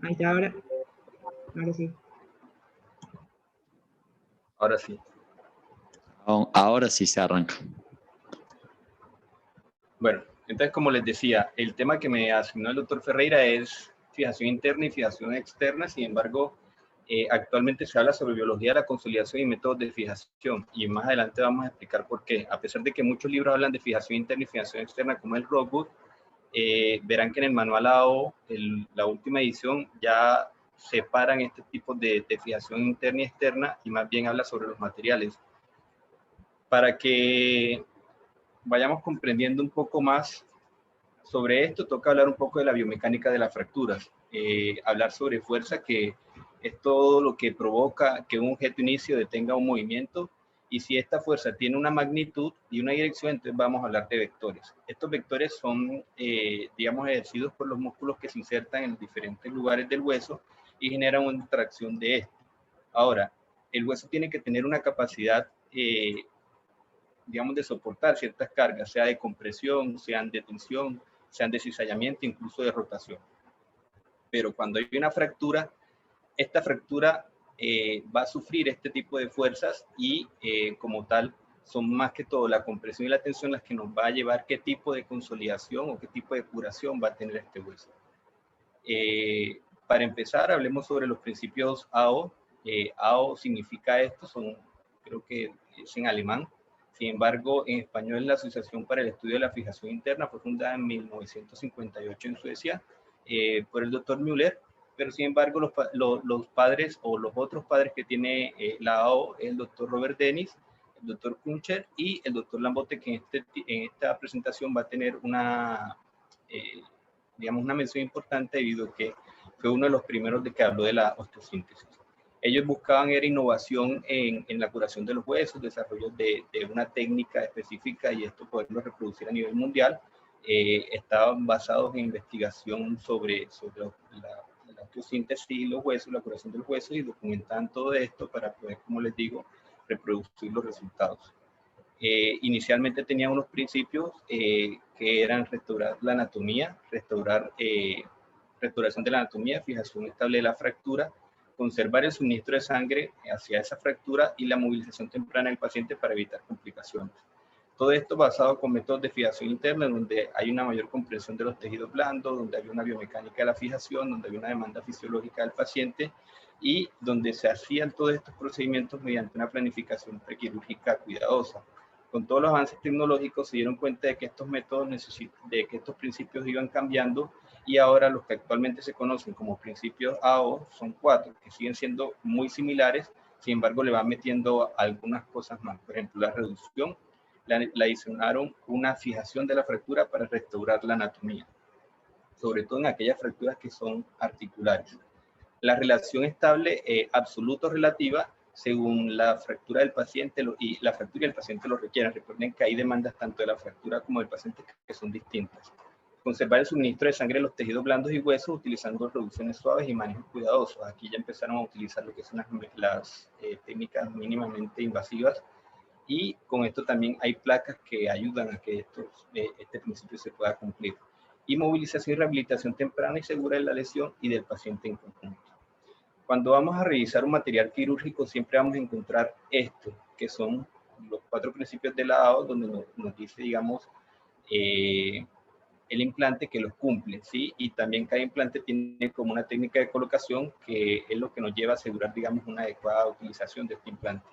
Ahí está, ahora sí. Ahora sí. Ahora sí se arranca. Bueno, entonces como les decía, el tema que me asignó el doctor Ferreira es fijación interna y fijación externa. Sin embargo, actualmente se habla sobre biología de la consolidación y métodos de fijación, y más adelante vamos a explicar por qué. A pesar de que muchos libros hablan de fijación interna y fijación externa, como el Rockwood, verán que en el manual AO, la última edición, ya separan este tipo de fijación interna y externa, y más bien habla sobre los materiales. Para que vayamos comprendiendo un poco más sobre esto, toca hablar un poco de la biomecánica de las fracturas, hablar sobre fuerza, que es todo lo que provoca que un objeto inicio detenga un movimiento, y si esta fuerza tiene una magnitud y una dirección, entonces vamos a hablar de vectores. Estos vectores son, digamos, ejercidos por los músculos que se insertan en diferentes lugares del hueso y generan una tracción de este. Ahora, el hueso tiene que tener una capacidad, digamos, de soportar ciertas cargas, sea de compresión, sean de tensión, sean de cizallamiento, incluso de rotación. Pero cuando hay una fractura, esta fractura va a sufrir este tipo de fuerzas y como tal son más que todo la compresión y la tensión las que nos va a llevar qué tipo de consolidación o qué tipo de curación va a tener este hueso. Para empezar, hablemos sobre los principios AO. AO significa esto, creo que es en alemán. Sin embargo, en español, la Asociación para el Estudio de la Fijación Interna fue fundada en 1958 en Suecia por el doctor Müller, pero sin embargo los padres o los otros padres que tiene la AO es el doctor Robert Dennis, el doctor Kuncher y el doctor Lambotte, que en esta presentación va a tener digamos, una mención importante debido a que fue uno de los primeros de que habló de la osteosíntesis. Ellos buscaban era innovación en la curación de los huesos, desarrollo de una técnica específica y esto poderlo reproducir a nivel mundial. Estaban basados en investigación sobre la osteosíntesis y los huesos, la curación de los huesos, y documentaban todo esto para poder, como les digo, reproducir los resultados. Inicialmente tenía unos principios que eran restaurar la anatomía, restauración de la anatomía, fijación estable de la fractura, conservar el suministro de sangre hacia esa fractura y la movilización temprana del paciente para evitar complicaciones. Todo esto basado con métodos de fijación interna, donde hay una mayor comprensión de los tejidos blandos, donde hay una biomecánica de la fijación, donde hay una demanda fisiológica del paciente y donde se hacían todos estos procedimientos mediante una planificación prequirúrgica cuidadosa. Con todos los avances tecnológicos se dieron cuenta de que estos métodos de que estos principios iban cambiando, y ahora los que actualmente se conocen como principios AO son 4, que siguen siendo muy similares, sin embargo le van metiendo algunas cosas más. Por ejemplo, la reducción, la adicionaron una fijación de la fractura para restaurar la anatomía, sobre todo en aquellas fracturas que son articulares. La relación estable absoluto-relativa según la fractura del paciente y la fractura y el paciente lo requieran. Recuerden que hay demandas tanto de la fractura como del paciente que son distintas. Conservar el suministro de sangre en los tejidos blandos y huesos utilizando reducciones suaves y manejos cuidadosos. Aquí ya empezaron a utilizar lo que son las técnicas mínimamente invasivas, y con esto también hay placas que ayudan a que este principio se pueda cumplir. Y movilización y rehabilitación temprana y segura de la lesión y del paciente en conjunto. Cuando vamos a revisar un material quirúrgico, siempre vamos a encontrar esto, que son los 4 principios de la AO, donde nos dice, digamos, el implante que los cumple, ¿sí? Y también cada implante tiene como una técnica de colocación que es lo que nos lleva a asegurar, digamos, una adecuada utilización de este implante.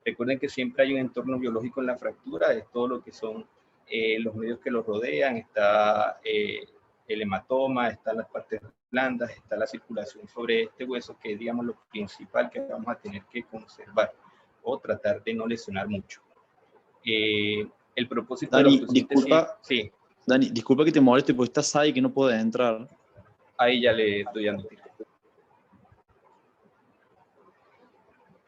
Recuerden que siempre hay un entorno biológico en la fractura, es todo lo que son los medios que lo rodean, está el hematoma, están las partes blandas, está la circulación sobre este hueso, que es, digamos, lo principal que vamos a tener que conservar o tratar de no lesionar mucho. El propósito Dani, de la osteosíntesis... disculpa, sí. Dani, disculpa que te moleste, porque estás ahí que no puedes entrar. Ahí ya le doy a admitir.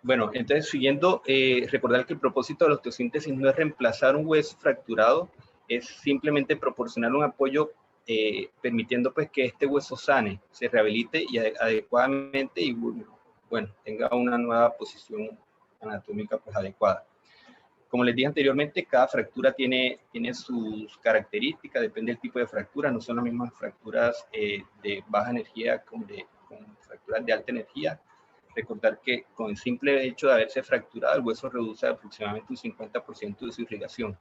Bueno, entonces siguiendo, recordar que el propósito de la osteosíntesis no es reemplazar un hueso fracturado, es simplemente proporcionar un apoyo permitiendo pues que este hueso sane, se rehabilite y adecuadamente y bueno, tenga una nueva posición anatómica pues adecuada. Como les dije anteriormente, cada fractura tiene sus características, depende del tipo de fractura, no son las mismas fracturas de baja energía con fracturas de alta energía. Recordar que con el simple hecho de haberse fracturado, el hueso reduce aproximadamente un 50% de su irrigación.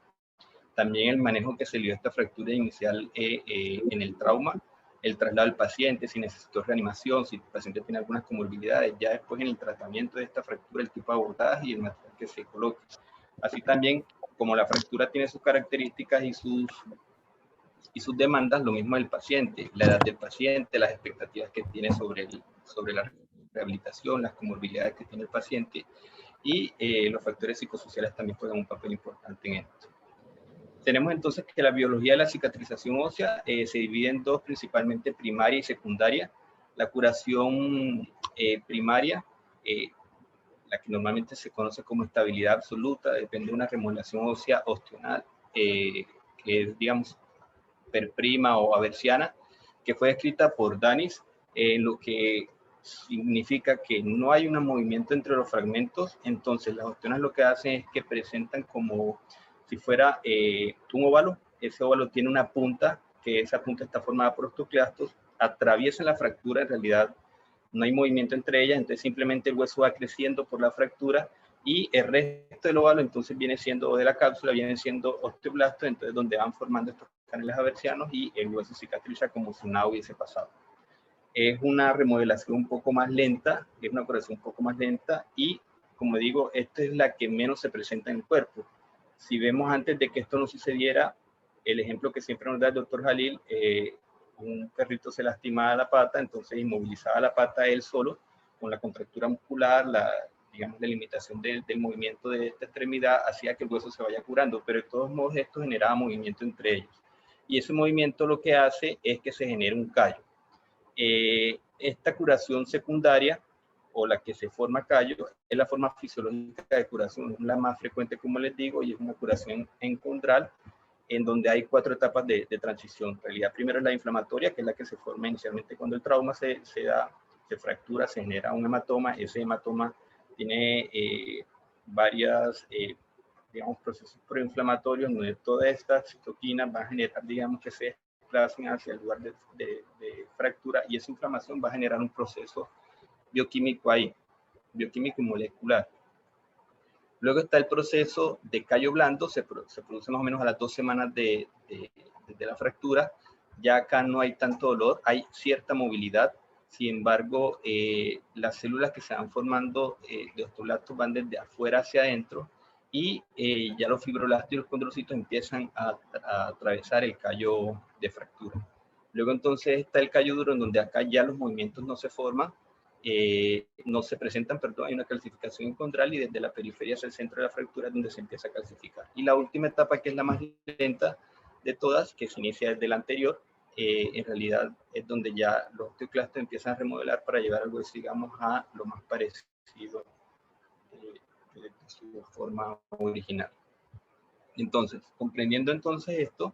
También el manejo que se le dio a esta fractura inicial en el trauma, el traslado del paciente, si necesitó reanimación, si el paciente tiene algunas comorbilidades, ya después en el tratamiento de esta fractura, el tipo de abordaje y el material que se coloque. Así también, como la fractura tiene sus características y sus demandas, lo mismo del paciente, la edad del paciente, las expectativas que tiene sobre la rehabilitación, las comorbilidades que tiene el paciente y los factores psicosociales también juegan un papel importante en esto. Tenemos entonces que la biología de la cicatrización ósea se divide en dos, principalmente primaria y secundaria. La curación primaria, la que normalmente se conoce como estabilidad absoluta, depende de una remodelación ósea ostional, que es, digamos, perprima o aversiana, que fue escrita por Danis, lo que significa que no hay un movimiento entre los fragmentos. Entonces las ostionas lo que hacen es que presentan como si fuera un óvalo. Ese óvalo tiene una punta, que esa punta está formada por osteoclastos, atraviesan la fractura, en realidad no hay movimiento entre ellas, entonces simplemente el hueso va creciendo por la fractura y el resto del óvalo entonces viene siendo, de la cápsula, viene siendo osteoblastos, entonces donde van formando estos canales aversianos y el hueso cicatriza como si nada hubiese pasado. Es una remodelación un poco más lenta, es una curación un poco más lenta y, como digo, esta es la que menos se presenta en el cuerpo. Si vemos antes de que esto no sucediera, el ejemplo que siempre nos da el doctor Jalil, un perrito se lastimaba la pata, entonces inmovilizaba la pata él solo con la contractura muscular, digamos, la limitación del movimiento de esta extremidad hacía que el hueso se vaya curando, pero de todos modos esto generaba movimiento entre ellos. Y ese movimiento lo que hace es que se genere un callo. Esta curación secundaria, o la que se forma callo, es la forma fisiológica de curación, es la más frecuente, como les digo, y es una curación encondral, en donde hay 4 etapas de transición. En realidad, primero es la inflamatoria, que es la que se forma inicialmente cuando el trauma se fractura, se genera un hematoma. Ese hematoma tiene varios digamos, procesos proinflamatorios, donde todas estas citoquinas van a generar, digamos, que se desplacen hacia el lugar de fractura, y esa inflamación va a generar un proceso bioquímico ahí, bioquímico y molecular. Luego está el proceso de callo blando, se produce más o menos a las 2 semanas de la fractura. Ya acá no hay tanto dolor, hay cierta movilidad. Sin embargo, las células que se van formando de osteoblastos van desde afuera hacia adentro y ya los fibroblastos y los condrocitos empiezan a atravesar el callo de fractura. Luego entonces está el callo duro, en donde acá ya los movimientos no se forman, no se presentan, perdón, hay una calcificación encondral y desde la periferia hacia el centro de la fractura es donde se empieza a calcificar. Y la última etapa, que es la más lenta de todas, que se inicia desde la anterior, en realidad es donde ya los osteoclastos empiezan a remodelar para llevar algo, digamos, a lo más parecido de su forma original. Entonces, comprendiendo entonces esto,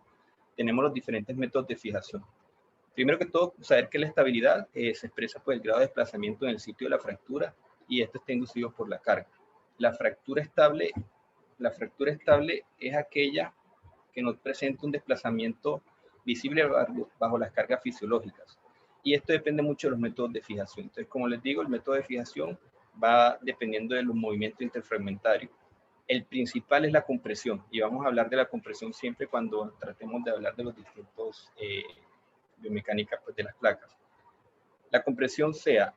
tenemos los diferentes métodos de fijación. Primero que todo, saber que la estabilidad se expresa por el grado de desplazamiento en el sitio de la fractura, y esto está inducido por la carga. La fractura estable es aquella que no presenta un desplazamiento visible bajo las cargas fisiológicas. Y esto depende mucho de los métodos de fijación. Entonces, como les digo, el método de fijación va dependiendo de los movimientos interfragmentarios. El principal es la compresión, y vamos a hablar de la compresión siempre cuando tratemos de hablar de los distintos biomecánica, pues, de las placas. La compresión, sea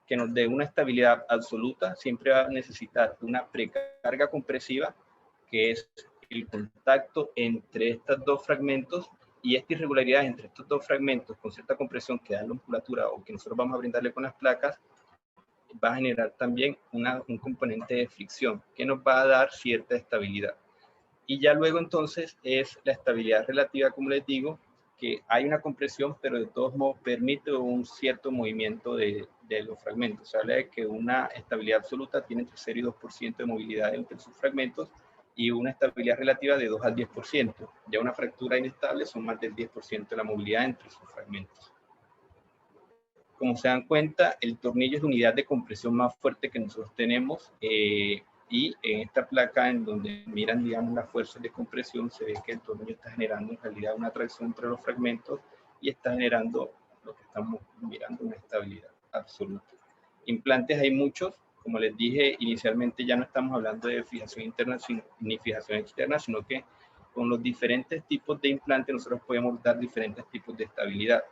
que nos dé una estabilidad absoluta, siempre va a necesitar una precarga compresiva, que es el contacto entre estos dos fragmentos, y esta irregularidad entre estos dos fragmentos con cierta compresión que da la musculatura o que nosotros vamos a brindarle con las placas, va a generar también un componente de fricción que nos va a dar cierta estabilidad. Y ya luego entonces es la estabilidad relativa, como les digo, que hay una compresión, pero de todos modos permite un cierto movimiento de los fragmentos. Se habla de que una estabilidad absoluta tiene entre 0 y 2% de movilidad entre sus fragmentos, y una estabilidad relativa de 2 al 10%. Ya una fractura inestable son más del 10% de la movilidad entre sus fragmentos. Como se dan cuenta, el tornillo es la unidad de compresión más fuerte que nosotros tenemos, y en esta placa, en donde miran, digamos, las fuerzas de compresión, se ve que el tornillo está generando en realidad una tracción entre los fragmentos y está generando lo que estamos mirando, una estabilidad. absoluta. Implantes hay muchos. Como les dije inicialmente, ya no estamos hablando de fijación interna ni fijación externa, sino que con los diferentes tipos de implantes nosotros podemos dar diferentes tipos de estabilidad.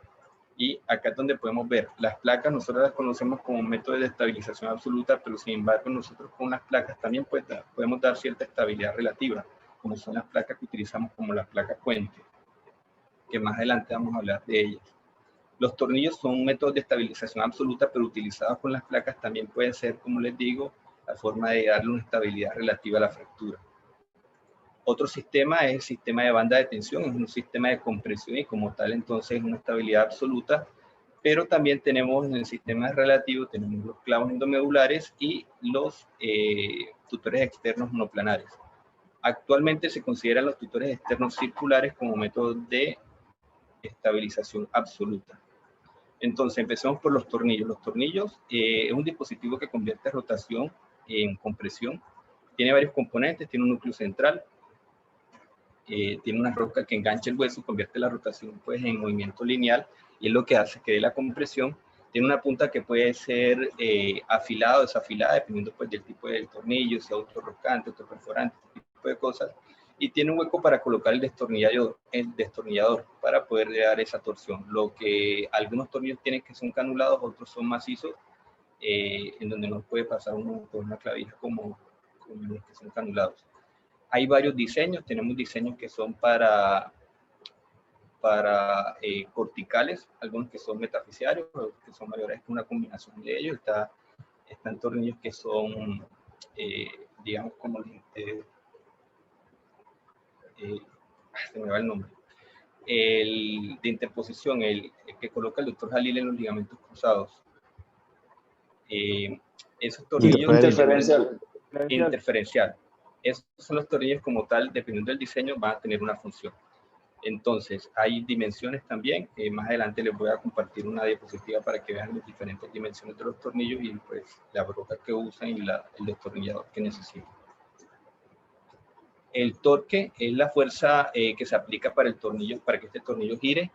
Y acá es donde podemos ver las placas. Nosotros las conocemos como método de estabilización absoluta, pero sin embargo nosotros con las placas también podemos dar cierta estabilidad relativa, como son las placas que utilizamos como las placas puente, que más adelante vamos a hablar de ellas. Los tornillos son métodos de estabilización absoluta, pero utilizados con las placas también pueden ser, como les digo, la forma de darle una estabilidad relativa a la fractura. Otro sistema es el sistema de banda de tensión, es un sistema de compresión y como tal entonces es una estabilidad absoluta, pero también tenemos en el sistema relativo, tenemos los clavos endomedulares y los tutores externos monoplanares. Actualmente se consideran los tutores externos circulares como método de estabilización absoluta. Entonces empezamos por los tornillos. Los tornillos es un dispositivo que convierte rotación en compresión. Tiene varios componentes, tiene un núcleo central, tiene una rosca que engancha el hueso, convierte la rotación pues en movimiento lineal y es lo que hace que dé la compresión. Tiene una punta que puede ser afilada o desafilada dependiendo pues del tipo del tornillo, si autorroscante, autoperforante, este tipo de cosas. Y tiene un hueco para colocar el destornillador para poder dar esa torsión. Lo que algunos tornillos tienen que son canulados, otros son macizos, en donde no puede pasar uno por una clavija como los que son canulados. Hay varios diseños, tenemos diseños que son para corticales, algunos que son metafisiarios, otros que son mayores, que una combinación de ellos. Están tornillos que son, digamos, como se me va el nombre, el de interposición, el que coloca el doctor Jalil en los ligamentos cruzados. Esos tornillos interferencial. Esos son los tornillos como tal, dependiendo del diseño, van a tener una función. Entonces, hay dimensiones también. Más adelante les voy a compartir una diapositiva para que vean las diferentes dimensiones de los tornillos y pues la broca que usan y el destornillador que necesitan. El torque es la fuerza que se aplica para el tornillo, para que este tornillo gire.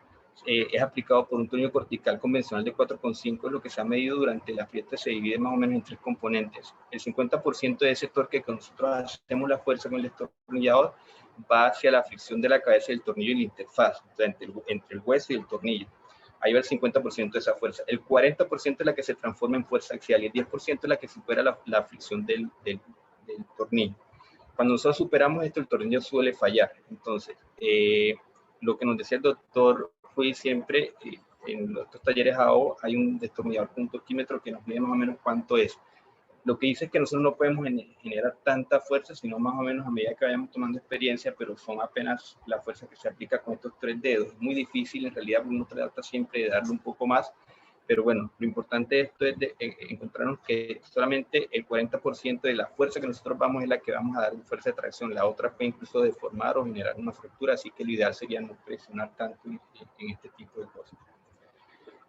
Es aplicado por un tornillo cortical convencional de 4,5, lo que se ha medido durante la fiesta se divide más o menos en 3 componentes. El 50% de ese torque que nosotros hacemos la fuerza con el destornillador va hacia la fricción de la cabeza del tornillo y la interfaz, o sea, entre el hueso y el tornillo. Ahí va el 50% de esa fuerza. El 40% es la que se transforma en fuerza axial y el 10% es la que supera la fricción del tornillo. Cuando nosotros superamos esto, el tornillo suele fallar. Entonces, lo que nos decía el doctor fue siempre, en estos talleres AO hay un destornillador con un torquímetro que nos mide más o menos cuánto es. Lo que dice es que nosotros no podemos generar tanta fuerza, sino más o menos a medida que vayamos tomando experiencia, pero son apenas la fuerza que se aplica con estos 3 dedos. Es muy difícil en realidad, porque uno trata siempre de darle un poco más, pero bueno, lo importante de esto es encontrarnos que solamente el 40% de la fuerza que nosotros vamos es la que vamos a dar de fuerza de tracción. La otra puede incluso deformar o generar una fractura, así que lo ideal sería no presionar tanto en este tipo de cosas.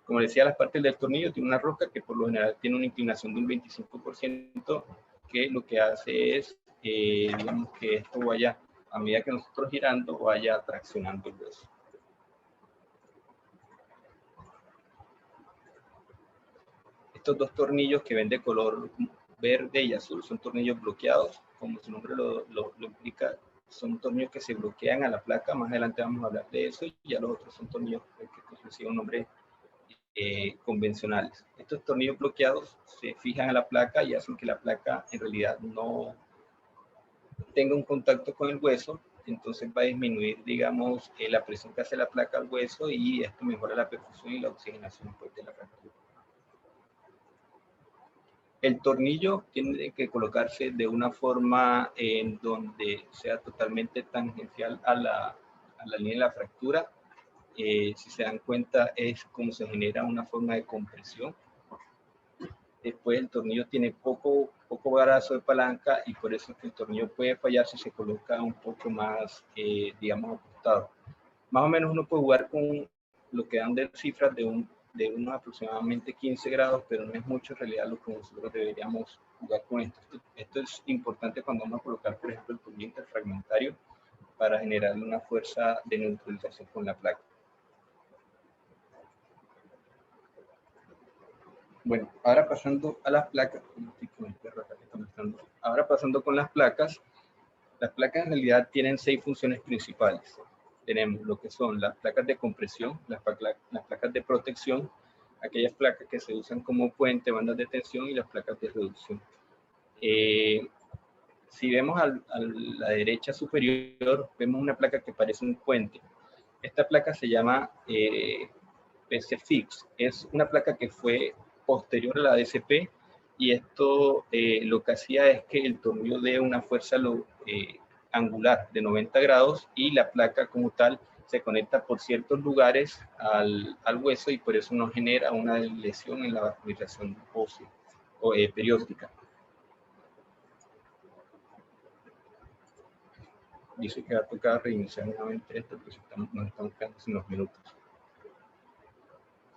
Como decía, las partes del tornillo tiene una rosca que por lo general tiene una inclinación de un 25%, que lo que hace es, digamos, que esto vaya, a medida que nosotros girando, vaya traccionando el hueso. Estos 2 tornillos que ven de color verde y azul son tornillos bloqueados, como su nombre lo implica, son tornillos que se bloquean a la placa. Más adelante vamos a hablar de eso, y ya los otros son tornillos que reciben un nombre convencionales. Estos tornillos bloqueados se fijan a la placa y hacen que la placa en realidad no tenga un contacto con el hueso, entonces va a disminuir, digamos, la presión que hace la placa al hueso y esto mejora la perfusión y la oxigenación después de la fractura. El tornillo tiene que colocarse de una forma en donde sea totalmente tangencial a la línea de la fractura. Si se dan cuenta, es como se genera una forma de compresión. Después el tornillo tiene poco brazo de palanca y por eso es que el tornillo puede fallar si se coloca un poco más, digamos, ajustado. Más o menos uno puede jugar con lo que dan de cifras de unos aproximadamente 15 grados, pero no es mucho en realidad lo que nosotros deberíamos jugar con esto. Esto es importante cuando vamos a colocar, por ejemplo, el tornillo interfragmentario para generar una fuerza de neutralización con la placa. Bueno, ahora pasando a las placas, ahora pasando con las placas en realidad tienen 6 funciones principales. Tenemos lo que son las placas de compresión, las placas de protección, aquellas placas que se usan como puente, bandas de tensión, y las placas de reducción. Si vemos a la derecha superior, vemos una placa que parece un puente. Esta placa se llama PC-Fix. Es una placa que fue posterior a la DCP, y esto lo que hacía es que el tornillo dé una fuerza angular de 90 grados, y la placa como tal se conecta por ciertos lugares al hueso, y por eso no genera una lesión en la vascularización ósea o perióstica. Dice que va a tocar reiniciar nuevamente esto, porque nos estamos quedando sin los minutos.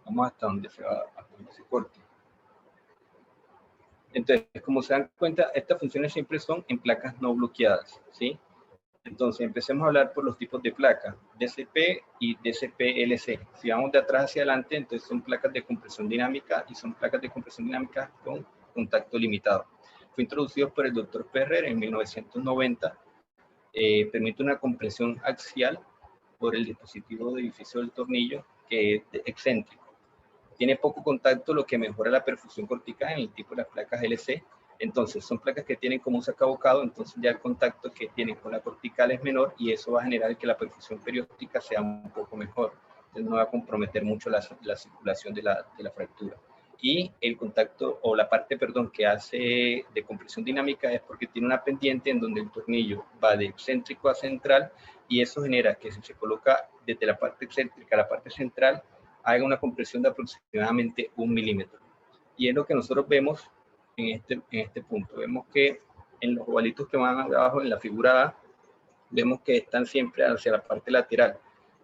Vamos hasta donde se corte. Entonces, como se dan cuenta, estas funciones siempre son en placas no bloqueadas, ¿sí? Entonces, empecemos a hablar por los tipos de placas, DCP y DCP-LC. Si vamos de atrás hacia adelante, entonces son placas de compresión dinámica, y son placas de compresión dinámica con contacto limitado. Fue introducido por el Dr. Perrer en 1990. Permite una compresión axial por el dispositivo de edificio del tornillo, que es excéntrico. Tiene poco contacto, lo que mejora la perfusión cortical en el tipo de las placas LC. Entonces, son placas que tienen como un sacabocado, entonces ya el contacto que tienen con la cortical es menor, y eso va a generar que la perfusión perióstica sea un poco mejor. Entonces, no va a comprometer mucho la circulación de la fractura. Y el contacto, o la parte, perdón, que hace de compresión dinámica, es porque tiene una pendiente en donde el tornillo va de excéntrico a central, y eso genera que si se coloca desde la parte excéntrica a la parte central, haga una compresión de aproximadamente 1 milímetro. Y es lo que nosotros vemos en este punto. Vemos que en los ovalitos que van abajo en la figura A, vemos que están siempre hacia la parte lateral.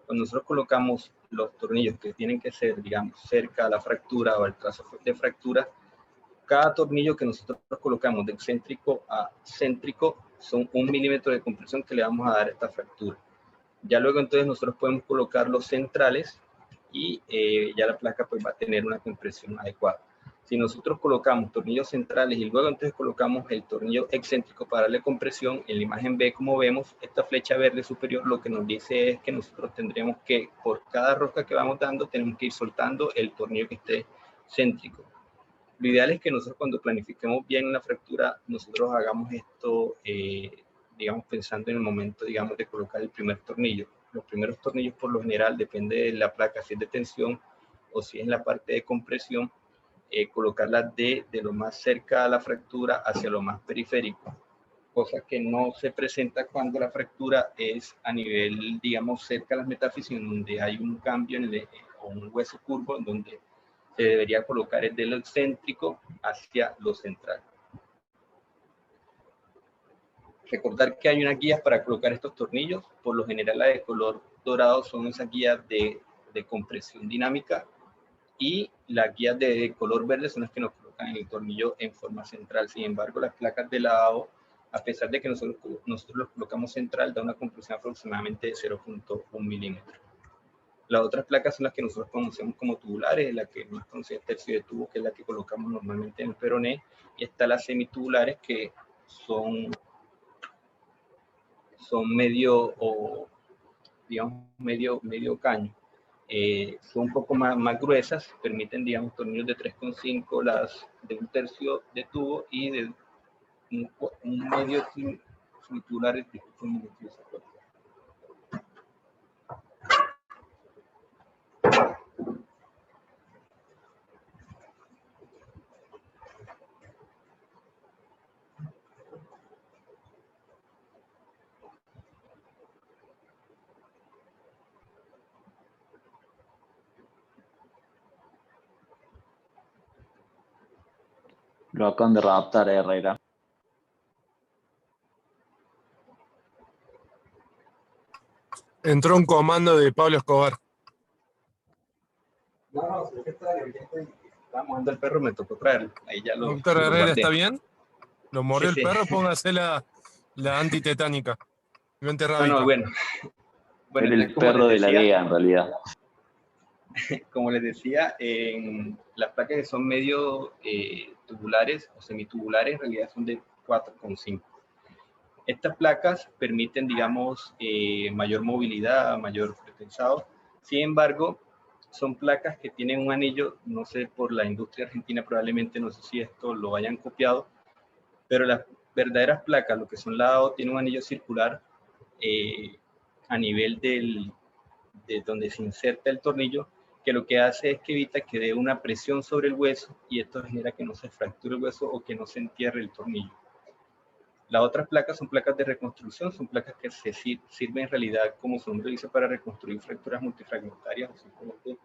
Cuando nosotros colocamos los tornillos que tienen que ser, digamos, cerca a la fractura o al trazo de fractura, cada tornillo que nosotros colocamos de excéntrico a céntrico son 1 milímetro de compresión que le vamos a dar a esta fractura. Ya luego entonces nosotros podemos colocar los centrales, y ya la placa pues va a tener una compresión adecuada. Si nosotros colocamos tornillos centrales y luego entonces colocamos el tornillo excéntrico para darle compresión, en la imagen B, como vemos, esta flecha verde superior lo que nos dice es que nosotros tendremos que, por cada rosca que vamos dando, tenemos que ir soltando el tornillo que esté céntrico. Lo ideal es que nosotros, cuando planifiquemos bien una fractura, nosotros hagamos esto, digamos, pensando en el momento, digamos, de colocar el primer tornillo. Los primeros tornillos, por lo general, depende de la placa, si es de tensión o si es en la parte de compresión, colocarlas de lo más cerca a la fractura hacia lo más periférico, cosa que no se presenta cuando la fractura es a nivel, digamos, cerca a las metáfisis, donde hay un cambio o un hueso curvo, en donde se debería colocar desde lo excéntrico hacia lo central. Recordar que hay unas guías para colocar estos tornillos. Por lo general, las de color dorado son esas guías de compresión dinámica, y las guías de color verde son las que nos colocan el tornillo en forma central. Sin embargo, las placas de lavado, a pesar de que nosotros los colocamos central, da una compresión aproximadamente de 0.1 milímetro. Las otras placas son las que nosotros conocemos como tubulares, la que más conocida es tercio de tubo, que es la que colocamos normalmente en el peroné, y están las semitubulares, que son medio, o digamos medio caño. Son un poco más gruesas, permiten, digamos, tornillos de 3,5, las de 1/3 de tubo, y de un medio semitubular. Lo acaban de raptar, Herrera. Entró un comando de Pablo Escobar. No, es que estaba mojando el perro, me tocó traerlo. Ahí ya lo Doctor Herrera, guardé. ¿está bien? ¿Lo mordió Sí, el sí. perro? Póngase la antitetánica. Vente rápido. Bueno. Era el perro de la DEA, en realidad. como les decía, en las placas que son medio tubulares o semitubulares, en realidad son de 4,5. Estas placas permiten, digamos, mayor movilidad, mayor pretensado. Sin embargo, son placas que tienen un anillo, no sé, por la industria argentina probablemente, no sé si esto lo hayan copiado, pero las verdaderas placas, lo que son la AO, tienen un anillo circular a nivel de donde se inserta el tornillo, que lo que hace es que evita que dé una presión sobre el hueso y esto genera que no se fracture el hueso o que no se entierre el tornillo. Las otras placas son placas de reconstrucción, son placas que se sirven en realidad, como su nombre dice, para reconstruir fracturas multifragmentarias, o simplemente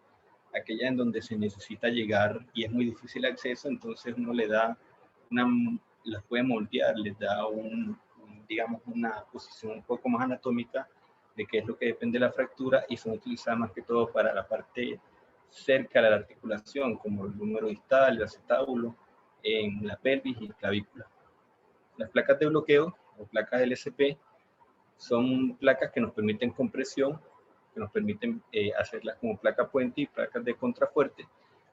aquellas en donde se necesita llegar y es muy difícil el acceso, entonces uno le da las puede moldear, les da digamos, una posición un poco más anatómica de qué es lo que depende de la fractura y son utilizadas más que todo para la parte cerca de la articulación, como el húmero distal, el acetábulo, en la pelvis y clavícula. Las placas de bloqueo o placas LSP son placas que nos permiten compresión, que nos permiten hacerlas como placa puente y placas de contrafuerte.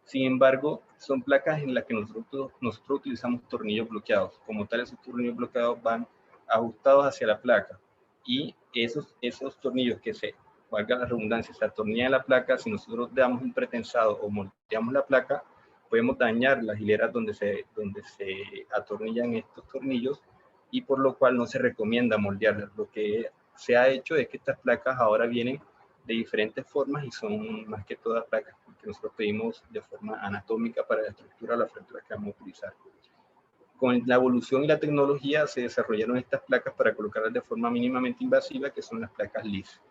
Sin embargo, son placas en las que nosotros utilizamos tornillos bloqueados. Como tal, esos tornillos bloqueados van ajustados hacia la placa y esos tornillos que valga la redundancia, se atornillan a la placa, si nosotros damos un pretensado o moldeamos la placa, podemos dañar las hileras donde se atornillan estos tornillos y por lo cual no se recomienda moldearlas. Lo que se ha hecho es que estas placas ahora vienen de diferentes formas y son más que todas placas que nosotros pedimos de forma anatómica para la estructura o la fractura que vamos a utilizar. Con la evolución y la tecnología se desarrollaron estas placas para colocarlas de forma mínimamente invasiva, que son las placas LIS.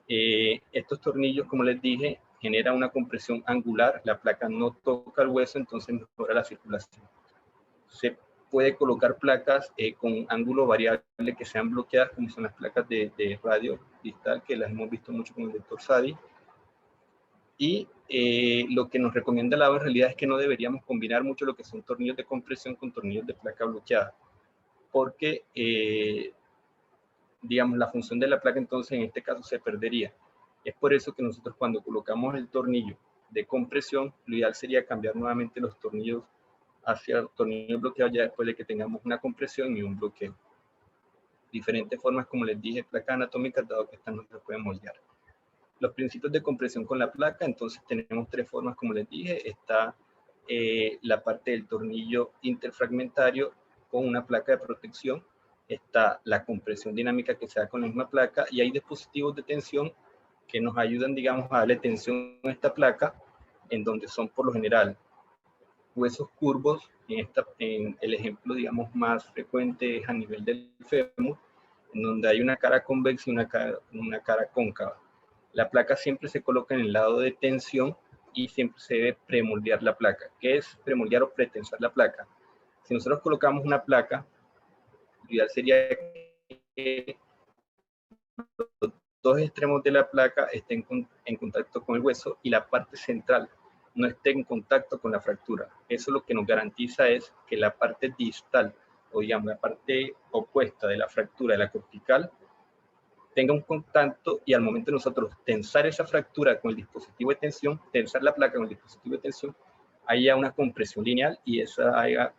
Estos tornillos, como les dije, generan una compresión angular, la placa no toca el hueso, entonces mejora la circulación. Se puede colocar placas con ángulo variable que sean bloqueadas, como son las placas de radio distal, que las hemos visto mucho con el doctor Sadi. Y lo que nos recomienda la AO en realidad es que no deberíamos combinar mucho lo que son tornillos de compresión con tornillos de placa bloqueada, porque digamos, la función de la placa entonces en este caso se perdería. Es por eso que nosotros cuando colocamos el tornillo de compresión, lo ideal sería cambiar nuevamente los tornillos hacia el tornillo bloqueado ya después de que tengamos una compresión y un bloqueo. Diferentes formas, como les dije, placas anatómicas, dado que estas no se pueden moldear. Los principios de compresión con la placa, entonces tenemos tres formas, como les dije. Está la parte del tornillo interfragmentario con una placa de protección. Está la compresión dinámica que se da con la misma placa y hay dispositivos de tensión que nos ayudan, digamos, a darle tensión a esta placa, en donde son por lo general huesos curvos. En el ejemplo, digamos, más frecuente es a nivel del fémur, en donde hay una cara convexa y una cara cóncava. La placa siempre se coloca en el lado de tensión y siempre se debe premoldear la placa. ¿Qué es premoldear o pretensar la placa? Si nosotros colocamos una placa, lo ideal sería que los dos extremos de la placa estén en contacto con el hueso y la parte central no esté en contacto con la fractura. Eso lo que nos garantiza es que la parte distal, o digamos la parte opuesta de la fractura de la cortical, tenga un contacto y al momento de nosotros tensar esa fractura con el dispositivo de tensión, tensar la placa con el dispositivo de tensión, haya una compresión lineal y esa haga,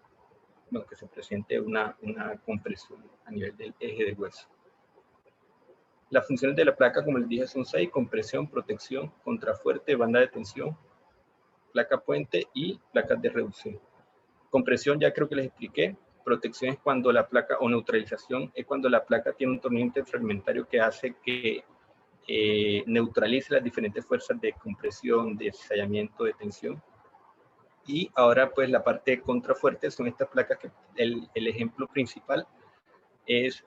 bueno, que se presente una compresión a nivel del eje del hueso. Las funciones de la placa, como les dije, son 6: compresión, protección, contrafuerte, banda de tensión, placa puente y placas de reducción. Compresión ya creo que les expliqué. Protección es cuando la placa, o neutralización es cuando la placa tiene un tornillo interfragmentario que hace que neutralice las diferentes fuerzas de compresión, de cizallamiento, de tensión. Y ahora pues la parte de contrafuerte son estas placas que el ejemplo principal es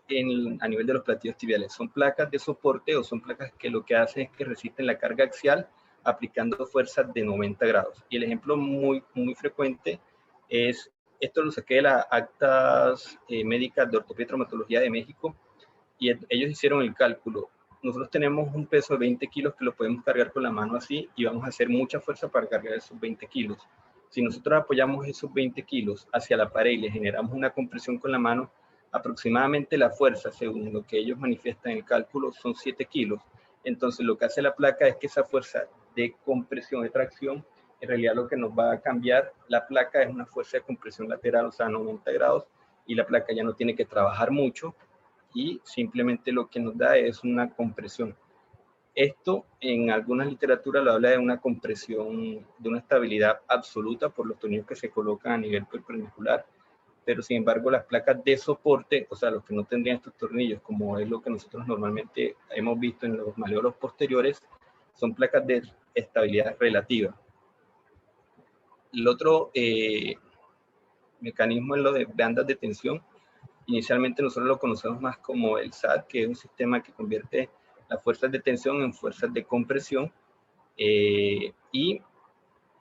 a nivel de los platillos tibiales. Son placas de soporte o son placas que lo que hacen es que resisten la carga axial aplicando fuerzas de 90 grados. Y el ejemplo muy frecuente es, esto lo saqué de las actas médicas de ortopedia y traumatología de México, y ellos hicieron el cálculo. Nosotros tenemos un peso de 20 kilos que lo podemos cargar con la mano así y vamos a hacer mucha fuerza para cargar esos 20 kilos. Si nosotros apoyamos esos 20 kilos hacia la pared y le generamos una compresión con la mano, aproximadamente la fuerza, según lo que ellos manifiestan en el cálculo, son 7 kilos. Entonces lo que hace la placa es que esa fuerza de compresión, de tracción, en realidad lo que nos va a cambiar la placa es una fuerza de compresión lateral, o sea, 90 grados, y la placa ya no tiene que trabajar mucho y simplemente lo que nos da es una compresión. Esto en algunas literaturas lo habla de una compresión, de una estabilidad absoluta por los tornillos que se colocan a nivel perpendicular, pero sin embargo las placas de soporte, o sea, los que no tendrían estos tornillos, como es lo que nosotros normalmente hemos visto en los maleolos posteriores, son placas de estabilidad relativa. El otro mecanismo es lo de bandas de tensión. Inicialmente nosotros lo conocemos más como el SAT, que es un sistema que convierte las fuerzas de tensión en fuerzas de compresión, y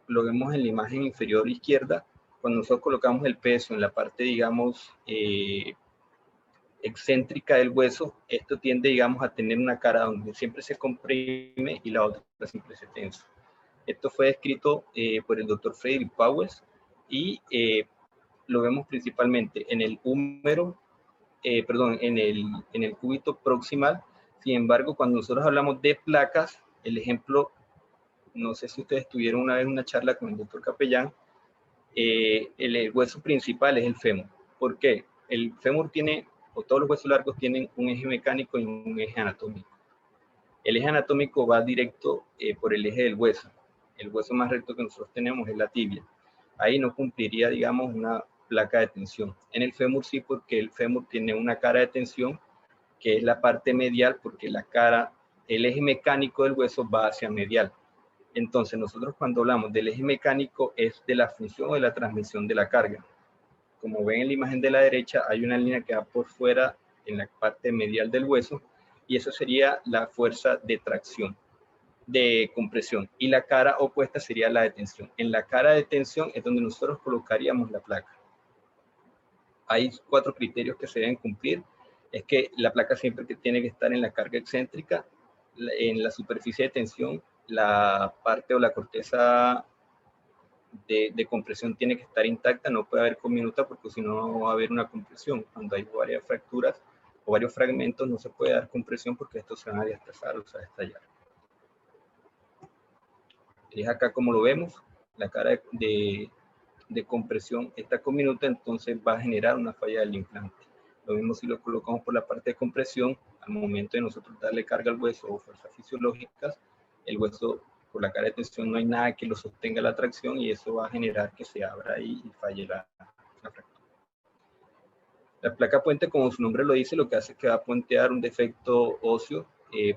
lo vemos en la imagen inferior izquierda. Cuando nosotros colocamos el peso en la parte, digamos, excéntrica del hueso, esto tiende, digamos, a tener una cara donde siempre se comprime y la otra siempre se tensa. Esto fue descrito por el doctor Frederick Pauwels y lo vemos principalmente en el húmero, en el cúbito proximal. Sin embargo, cuando nosotros hablamos de placas, el ejemplo, no sé si ustedes tuvieron una vez una charla con el doctor Capellán, el hueso principal es el fémur. ¿Por qué? El fémur tiene, o todos los huesos largos tienen un eje mecánico y un eje anatómico. El eje anatómico va directo por el eje del hueso. El hueso más recto que nosotros tenemos es la tibia. Ahí no cumpliría, digamos, una placa de tensión. En el fémur sí, porque el fémur tiene una cara de tensión, que es la parte medial, porque la cara, el eje mecánico del hueso va hacia medial. Entonces, nosotros cuando hablamos del eje mecánico es de la función o de la transmisión de la carga. Como ven en la imagen de la derecha, hay una línea que va por fuera en la parte medial del hueso, y eso sería la fuerza de tracción, de compresión, y la cara opuesta sería la de tensión. En la cara de tensión es donde nosotros colocaríamos la placa. Hay 4 criterios que se deben cumplir. Es que la placa siempre que tiene que estar en la carga excéntrica, en la superficie de tensión, la parte o la corteza de compresión tiene que estar intacta, no puede haber conminuta porque si no va a haber una compresión. Cuando hay varias fracturas o varios fragmentos no se puede dar compresión porque estos se van a diastazar o se van a estallar. Es acá como lo vemos, la cara de compresión está conminuta, entonces va a generar una falla del implante. Lo mismo si lo colocamos por la parte de compresión, al momento de nosotros darle carga al hueso o fuerzas fisiológicas, el hueso por la cara de tensión no hay nada que lo sostenga la tracción y eso va a generar que se abra ahí y falle la fractura. La placa puente, como su nombre lo dice, lo que hace es que va a puentear un defecto óseo.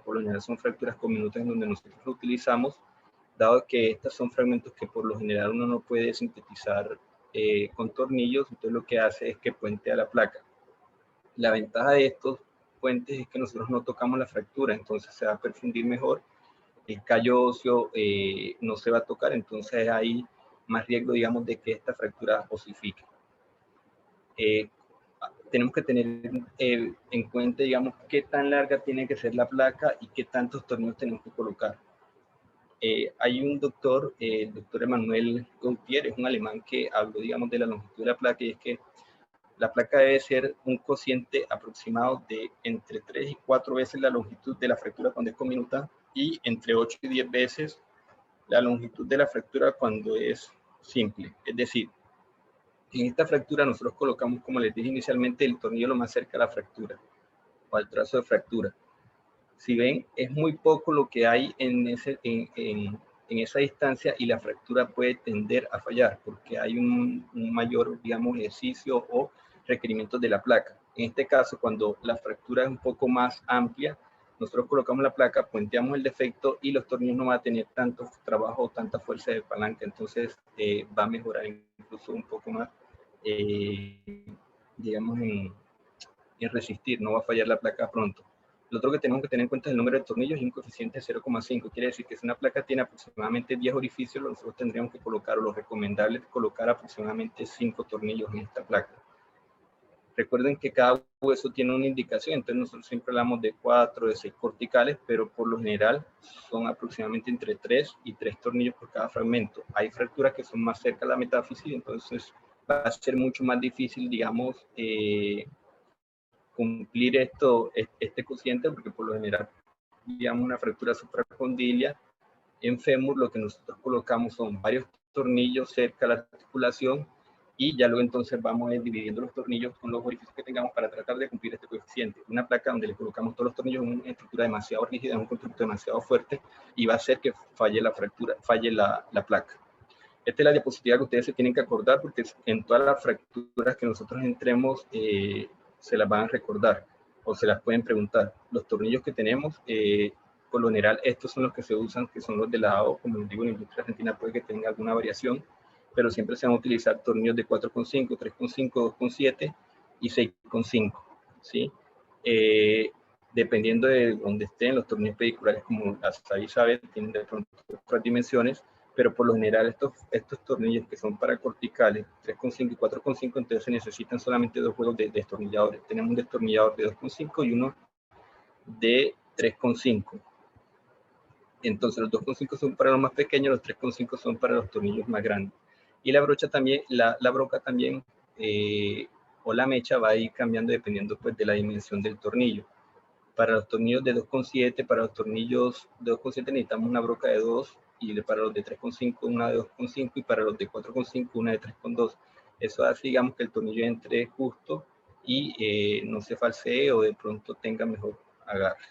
Por lo general son fracturas conminutas en donde nosotros lo utilizamos, dado que estos son fragmentos que por lo general uno no puede sintetizar con tornillos, entonces lo que hace es que puentea la placa. La ventaja de estos puentes es que nosotros no tocamos la fractura, entonces se va a perfundir mejor, el callo óseo no se va a tocar, entonces hay más riesgo, digamos, de que esta fractura osifique. Tenemos que tener en cuenta, digamos, qué tan larga tiene que ser la placa y qué tantos tornillos tenemos que colocar. Hay un doctor, el doctor Emmanuel Gautier, es un alemán que habló, digamos, de la longitud de la placa, y es que la placa debe ser un cociente aproximado de entre 3 y 4 veces la longitud de la fractura cuando es conminuta y entre 8 y 10 veces la longitud de la fractura cuando es simple. Es decir, en esta fractura nosotros colocamos, como les dije inicialmente, el tornillo lo más cerca a la fractura o al trazo de fractura. Si ven, es muy poco lo que hay en esa distancia y la fractura puede tender a fallar porque hay un mayor, digamos, ejercicio o requerimientos de la placa. En este caso, cuando la fractura es un poco más amplia, nosotros colocamos la placa, puenteamos el defecto y los tornillos no van a tener tanto trabajo o tanta fuerza de palanca, entonces va a mejorar incluso un poco más, digamos, en resistir, no va a fallar la placa pronto. Lo otro que tenemos que tener en cuenta es el número de tornillos y un coeficiente de 0,5. Quiere decir que si una placa tiene aproximadamente 10 orificios, nosotros tendríamos que colocar, o lo recomendable es colocar aproximadamente 5 tornillos en esta placa. Recuerden que cada hueso tiene una indicación, entonces nosotros siempre hablamos de 4, de 6 corticales, pero por lo general son aproximadamente entre 3 y 3 tornillos por cada fragmento. Hay fracturas que son más cerca de la metáfisis, entonces va a ser mucho más difícil, digamos, cumplir este cociente, porque por lo general, digamos, una fractura supracondilia En fémur lo que nosotros colocamos son varios tornillos cerca de la articulación y ya luego entonces vamos a ir dividiendo los tornillos con los orificios que tengamos para tratar de cumplir este coeficiente. Una placa donde le colocamos todos los tornillos en una estructura demasiado rígida, en un constructo demasiado fuerte, y va a hacer que falle la fractura, falle la placa. Esta es la diapositiva que ustedes se tienen que acordar, porque en todas las fracturas que nosotros entremos se las van a recordar o se las pueden preguntar. Los tornillos que tenemos, por lo general, estos son los que se usan, que son los de la AO. Como les digo, en la industria argentina puede que tenga alguna variación, pero siempre se van a utilizar tornillos de 4,5, 3,5, 2,7 y 6,5, ¿sí? Dependiendo de donde estén los tornillos pediculares, como hasta ahí saben, tienen de pronto otras dimensiones, pero por lo general estos tornillos que son para corticales, 3,5 y 4,5, entonces se necesitan solamente dos juegos de destornilladores. Tenemos un destornillador de 2,5 y uno de 3,5. Entonces los 2,5 son para los más pequeños, los 3,5 son para los tornillos más grandes. Y la brocha también, la broca también, o la mecha va a ir cambiando dependiendo pues de la dimensión del tornillo. Para los tornillos de 2,7, para los tornillos de 2,7 necesitamos una broca de 2, y para los de 3,5 una de 2,5, y para los de 4,5 una de 3,2. Eso hace, digamos, que el tornillo entre justo y no se falsee o de pronto tenga mejor agarre.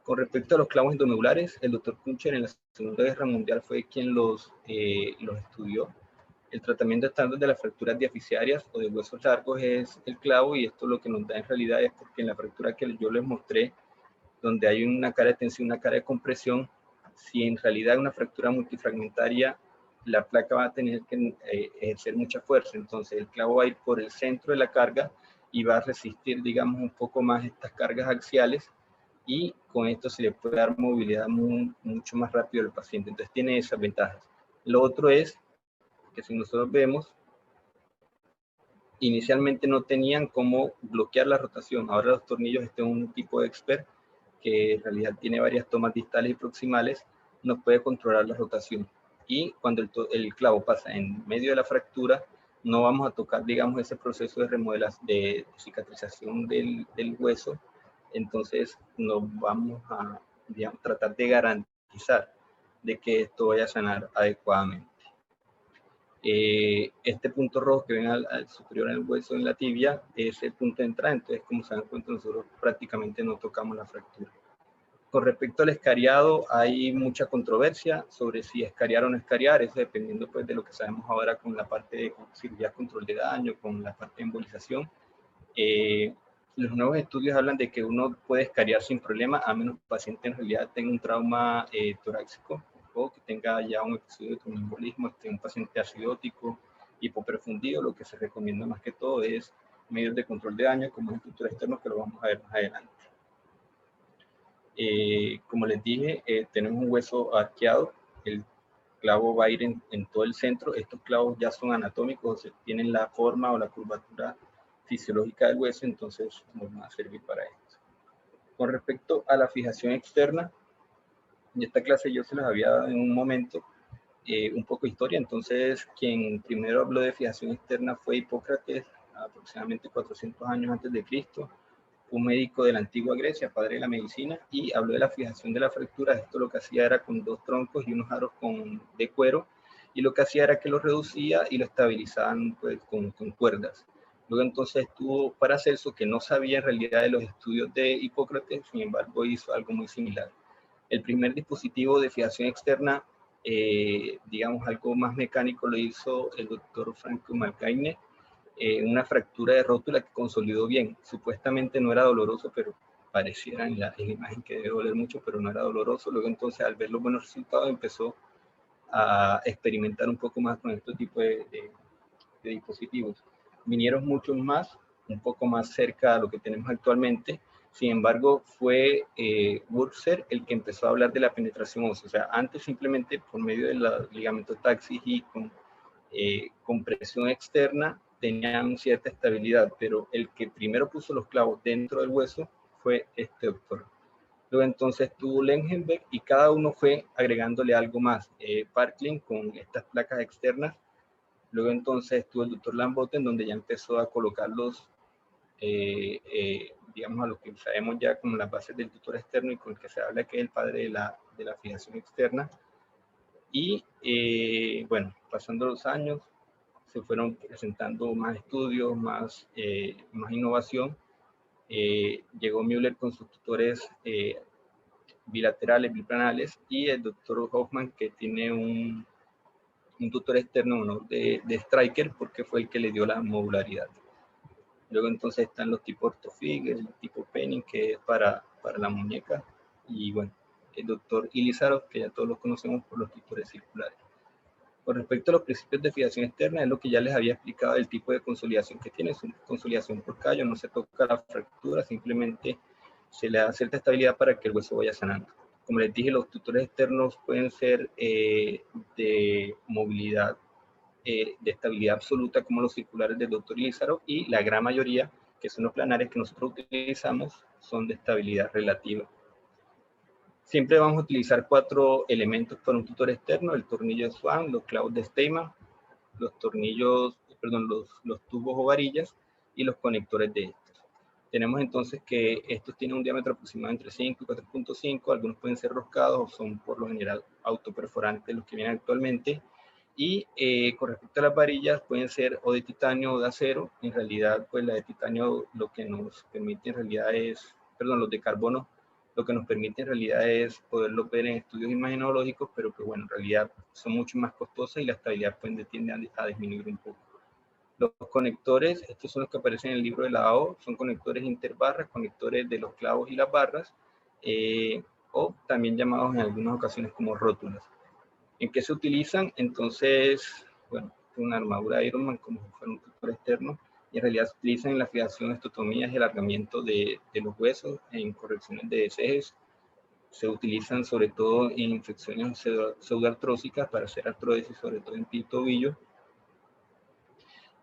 Con respecto a los clavos endomedulares, el doctor Kuncher en la Segunda Guerra Mundial fue quien los estudió. El tratamiento estándar de las fracturas diaficiarias o de huesos largos es el clavo, y esto lo que nos da en realidad es porque en la fractura que yo les mostré, donde hay una cara de tensión, una cara de compresión, si en realidad es una fractura multifragmentaria, la placa va a tener que ejercer mucha fuerza. Entonces el clavo va a ir por el centro de la carga y va a resistir, digamos, un poco más estas cargas axiales, y con esto se le puede dar movilidad mucho más rápido al paciente. Entonces tiene esas ventajas. Lo otro es que si nosotros vemos, inicialmente no tenían cómo bloquear la rotación. Ahora los tornillos, este es un tipo de expert que en realidad tiene varias tomas distales y proximales, nos puede controlar la rotación. Y cuando el clavo pasa en medio de la fractura, no vamos a tocar, digamos, ese proceso de remodelación, de cicatrización del hueso. Entonces nos vamos a, digamos, tratar de garantizar de que esto vaya a sanar adecuadamente. Este punto rojo que ven al superior en el hueso, en la tibia, es el punto de entrada. Entonces, como se dan cuenta, nosotros prácticamente no tocamos la fractura. Con respecto al escariado, hay mucha controversia sobre si escariar o no escariar, eso dependiendo pues de lo que sabemos ahora con la parte de cirugía control de daño, con la parte de embolización. Los nuevos estudios hablan de que uno puede escariar sin problema, a menos que el paciente en realidad tenga un trauma torácico, o que tenga ya un episodio de tromboembolismo, un paciente acidótico, hipoperfundido. Lo que se recomienda más que todo es medios de control de daño, como estructura externa, que lo vamos a ver más adelante. Como les dije, tenemos un hueso arqueado, el clavo va a ir en todo el centro. Estos clavos ya son anatómicos, tienen la forma o la curvatura fisiológica del hueso, entonces nos van a servir para esto. Con respecto a la fijación externa, en esta clase yo se las había dado en un momento un poco de historia. Entonces quien primero habló de fijación externa fue Hipócrates, aproximadamente 400 años antes de Cristo, un médico de la antigua Grecia, padre de la medicina, y habló de la fijación de la fractura. Esto lo que hacía era con dos troncos y unos aros de cuero, y lo que hacía era que lo reducía y lo estabilizaban pues, con cuerdas. Luego entonces estuvo Paracelso, que no sabía en realidad de los estudios de Hipócrates, sin embargo hizo algo muy similar. El primer dispositivo de fijación externa, digamos algo más mecánico, lo hizo el doctor Franco Malkaine, una fractura de rótula que consolidó bien. Supuestamente no era doloroso, pero pareciera en la imagen que debe doler mucho, pero no era doloroso. Luego entonces, al ver los buenos resultados, empezó a experimentar un poco más con este tipo de dispositivos. Vinieron muchos más, un poco más cerca a lo que tenemos actualmente. Sin embargo, fue Wurzer el que empezó a hablar de la penetración ósea. O sea, antes simplemente por medio del ligamento taxis y con compresión externa tenían cierta estabilidad, pero el que primero puso los clavos dentro del hueso fue este doctor. Luego entonces tuvo Lengenberg, y cada uno fue agregándole algo más. Parklin con estas placas externas. Luego entonces estuvo el doctor Lamboten, donde ya empezó a colocar los digamos, a lo que sabemos ya como las bases del tutor externo y con el que se habla que es el padre de la fijación externa. Y bueno, pasando los años, se fueron presentando más estudios, más innovación. Llegó Müller con sus tutores bilaterales, biplanales, y el doctor Hoffman, que tiene un tutor externo en honor de Stryker, porque fue el que le dio la modularidad. Luego entonces están los tipos ortofig, el tipo Penning, que es para la muñeca, y bueno, el doctor Ilizarov, que ya todos los conocemos por los tutores circulares. Con respecto a los principios de fijación externa, es lo que ya les había explicado, el tipo de consolidación que tiene, es una consolidación por callo, no se toca la fractura, simplemente se le da cierta estabilidad para que el hueso vaya sanando. Como les dije, los tutores externos pueden ser de movilidad, de estabilidad absoluta, como los circulares del doctor Ilizarov, y la gran mayoría, que son los planares que nosotros utilizamos, son de estabilidad relativa. Siempre vamos a utilizar 4 elementos para un tutor externo: el tornillo de Swan, los clavos de Steinman, los tornillos, perdón, los tubos o varillas y los conectores de estos. Tenemos entonces que estos tienen un diámetro aproximado entre 5 y 4.5, algunos pueden ser roscados o son por lo general autoperforantes los que vienen actualmente. Y con respecto a las varillas, pueden ser o de titanio o de acero. En realidad, pues la de titanio lo que nos permite en realidad es, perdón, los de carbono, lo que nos permite en realidad es poderlo ver en estudios imagenológicos, pero que bueno, en realidad son mucho más costosas y la estabilidad pues, tiende a disminuir un poco. Los conectores, estos son los que aparecen en el libro de la AO, son conectores interbarras, conectores de los clavos y las barras, o también llamados en algunas ocasiones como rótulas. ¿En qué se utilizan? Entonces, bueno, una armadura de Iron Man como si fuera un tutor externo, y en realidad se utilizan en la fijación, estotomías y alargamiento de los huesos, en correcciones de desejes. Se utilizan sobre todo en infecciones pseudoartrósicas para hacer artrodesis, sobre todo en pie y tobillo,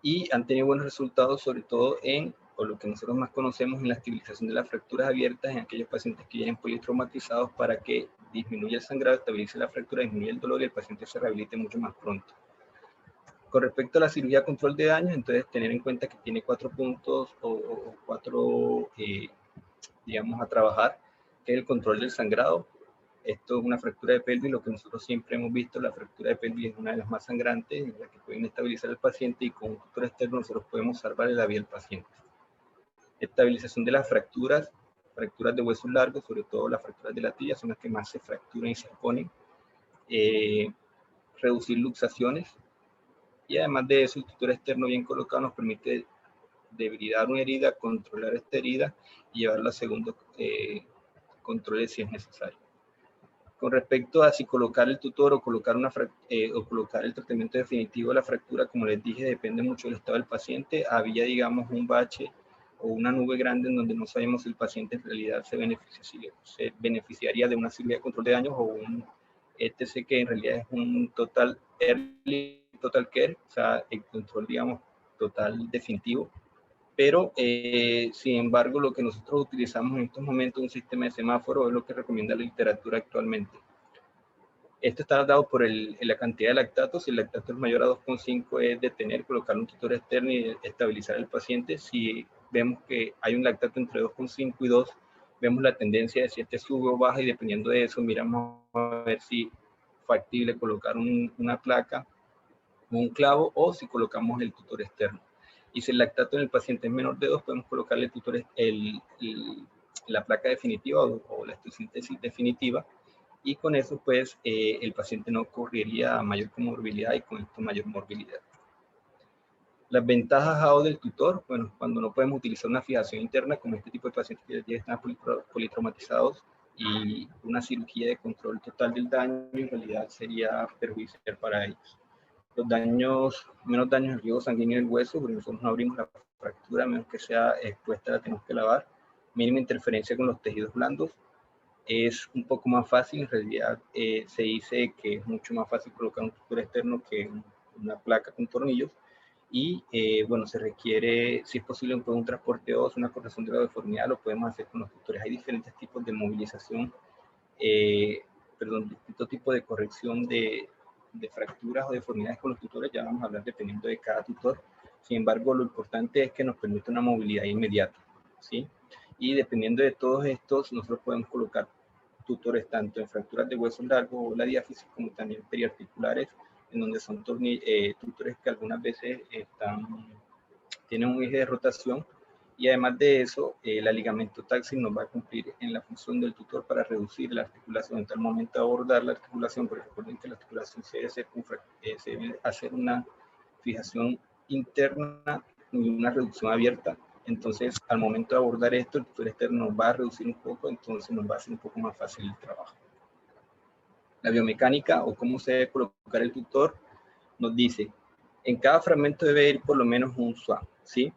y han tenido buenos resultados sobre todo en, o lo que nosotros más conocemos, en la estabilización de las fracturas abiertas en aquellos pacientes que vienen politraumatizados, para que disminuya el sangrado, estabilice la fractura, disminuya el dolor y el paciente se rehabilite mucho más pronto. Con respecto a la cirugía control de daños, entonces tener en cuenta que tiene 4 puntos o 4, digamos, a trabajar, que es el control del sangrado. Esto es una fractura de pelvis, lo que nosotros siempre hemos visto, la fractura de pelvis es una de las más sangrantes, en la que pueden estabilizar al paciente, y con un tutor externo nosotros podemos salvar la vida del paciente. Estabilización de las fracturas de huesos largos, sobre todo las fracturas de la tibia, son las que más se fracturan y se exponen. Reducir luxaciones, y además de eso, el tutor externo bien colocado nos permite debridar una herida, controlar esta herida y llevarla a segundo control si es necesario. Con respecto a si colocar el tutor o colocar, colocar el tratamiento definitivo de la fractura, como les dije, depende mucho del estado del paciente. Había, digamos, un bache o una nube grande en donde no sabemos si el paciente en realidad se beneficiaría de una cirugía de control de daños o un ETC, que en realidad es un total early total care, o sea, el control, digamos, total definitivo. Pero, sin embargo, lo que nosotros utilizamos en estos momentos, un sistema de semáforo, es lo que recomienda la literatura actualmente. Esto está dado por la cantidad de lactatos. Si el lactato es mayor a 2,5, es detener, colocar un tutor externo y estabilizar al paciente. Si vemos que hay un lactato entre 2,5 y 2, vemos la tendencia de si este sube o baja, y dependiendo de eso miramos a ver si es factible colocar una placa, un clavo, o si colocamos el tutor externo. Y si el lactato en el paciente es menor de 2, podemos colocarle el tutor, la placa definitiva o la estosíntesis definitiva, y con eso pues el paciente no correría mayor comorbilidad y con esto mayor morbilidad. Las ventajas AO del tutor, bueno, cuando no podemos utilizar una fijación interna, como este tipo de pacientes que ya están politraumatizados, y una cirugía de control total del daño en realidad sería perjudicial para ellos. Los daños, menos daños en riego sanguíneo del hueso, porque nosotros no abrimos la fractura, menos que sea expuesta, la tenemos que lavar. Mínima interferencia con los tejidos blandos. Es un poco más fácil, en realidad se dice que es mucho más fácil colocar un tutor externo que una placa con tornillos. Y bueno, se requiere, si es posible, un transporte óseo, una corrección de la deformidad, lo podemos hacer con los tutores. Hay diferentes tipos de movilización, distintos tipos de corrección de fracturas o deformidades con los tutores, ya vamos a hablar dependiendo de cada tutor. Sin embargo, lo importante es que nos permite una movilidad inmediata, ¿sí? Y dependiendo de todos estos, nosotros podemos colocar tutores tanto en fracturas de huesos largos o la diáfisis, como también periarticulares, en donde son tutores que algunas veces tienen un eje de rotación, y además de eso, la ligamento táxil nos va a cumplir en la función del tutor para reducir la articulación. En tal momento de abordar la articulación, porque recuerden que la articulación se debe hacer una fijación interna y una reducción abierta. Entonces, al momento de abordar esto, el tutor externo nos va a reducir un poco, entonces nos va a hacer un poco más fácil el trabajo. La biomecánica o cómo se debe colocar el tutor nos dice, en cada fragmento debe ir por lo menos un SWAN, ¿sí?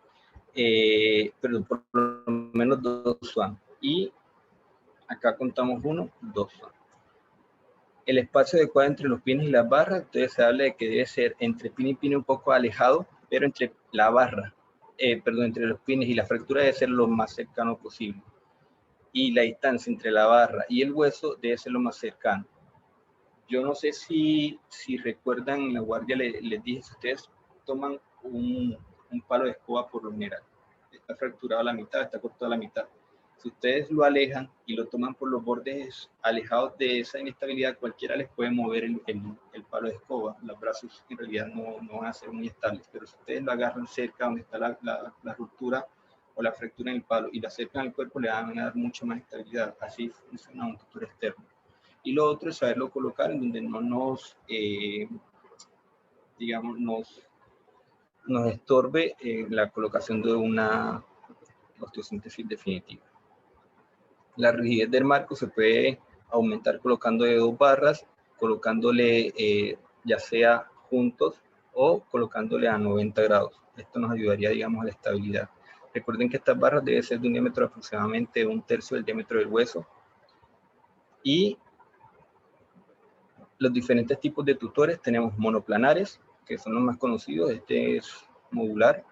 Pero por lo menos 2 SWAN. Y acá contamos 1, 2 SWAN. El espacio adecuado entre los pines y las barras, entonces se habla de que debe ser entre pin y pin un poco alejado, pero entre la barra, entre los pines y la fractura debe ser lo más cercano posible. Y la distancia entre la barra y el hueso debe ser lo más cercano. Yo no sé si recuerdan, en la guardia les dije, si ustedes toman un palo de escoba por lo general, está fracturado a la mitad, está cortado a la mitad. Si ustedes lo alejan y lo toman por los bordes alejados de esa inestabilidad, cualquiera les puede mover el palo de escoba. Los brazos en realidad no van a ser muy estables, pero si ustedes lo agarran cerca donde está la ruptura o la fractura en el palo y la acercan al cuerpo, le van a dar mucha más estabilidad. Así funciona un tutor externo. Y lo otro es saberlo colocar en donde no nos, digamos, nos estorbe la colocación de una osteosíntesis definitiva. La rigidez del marco se puede aumentar colocando de 2 barras, colocándole ya sea juntos o colocándole a 90 grados. Esto nos ayudaría, digamos, a la estabilidad. Recuerden que estas barras deben ser de un diámetro aproximadamente 1/3 del diámetro del hueso. Y los diferentes tipos de tutores tenemos monoplanares, que son los más conocidos, este es modular,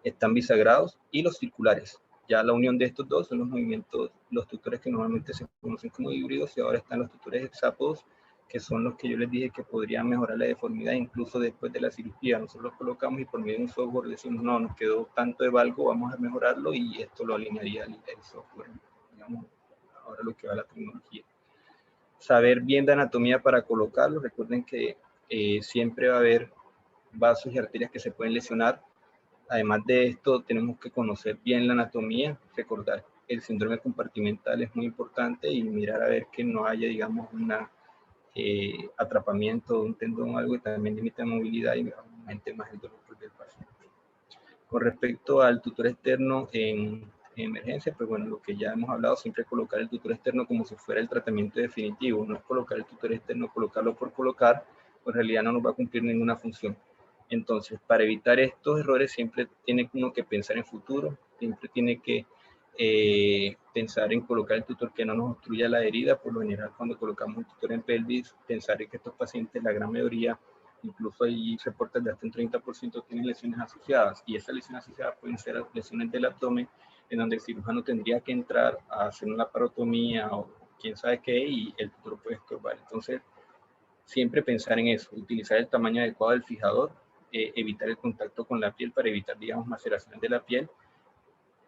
están bisagrados, y los circulares. Ya la unión de estos dos son los movimientos, los tutores que normalmente se conocen como híbridos, y ahora están los tutores hexápodos, que son los que yo les dije que podrían mejorar la deformidad incluso después de la cirugía. Nosotros los colocamos y por medio de un software decimos, no, nos quedó tanto de valgo, vamos a mejorarlo, y esto lo alinearía el software, digamos, ahora lo que va a la tecnología. Saber bien de anatomía para colocarlo. Recuerden que siempre va a haber vasos y arterias que se pueden lesionar. Además de esto, tenemos que conocer bien la anatomía, recordar que el síndrome compartimental es muy importante y mirar a ver que no haya, digamos, un atrapamiento de un tendón o algo que también limita la movilidad y aumente más el dolor del paciente. Con respecto al tutor externo en emergencia, pues bueno, lo que ya hemos hablado, siempre colocar el tutor externo como si fuera el tratamiento definitivo, no es colocar el tutor externo, colocarlo por colocar, pues en realidad no nos va a cumplir ninguna función. Entonces, para evitar estos errores, siempre tiene uno que pensar en futuro, siempre tiene que pensar en colocar el tutor que no nos obstruya la herida. Por lo general, cuando colocamos un tutor en pelvis, pensar en que estos pacientes, la gran mayoría, incluso hay reportes de hasta un 30% tienen lesiones asociadas, y esas lesiones asociadas pueden ser lesiones del abdomen, en donde el cirujano tendría que entrar a hacer una laparotomía o quién sabe qué, y el tutor puede estorbar. Entonces, siempre pensar en eso, utilizar el tamaño adecuado del fijador, evitar el contacto con la piel para evitar, digamos, maceraciones de la piel,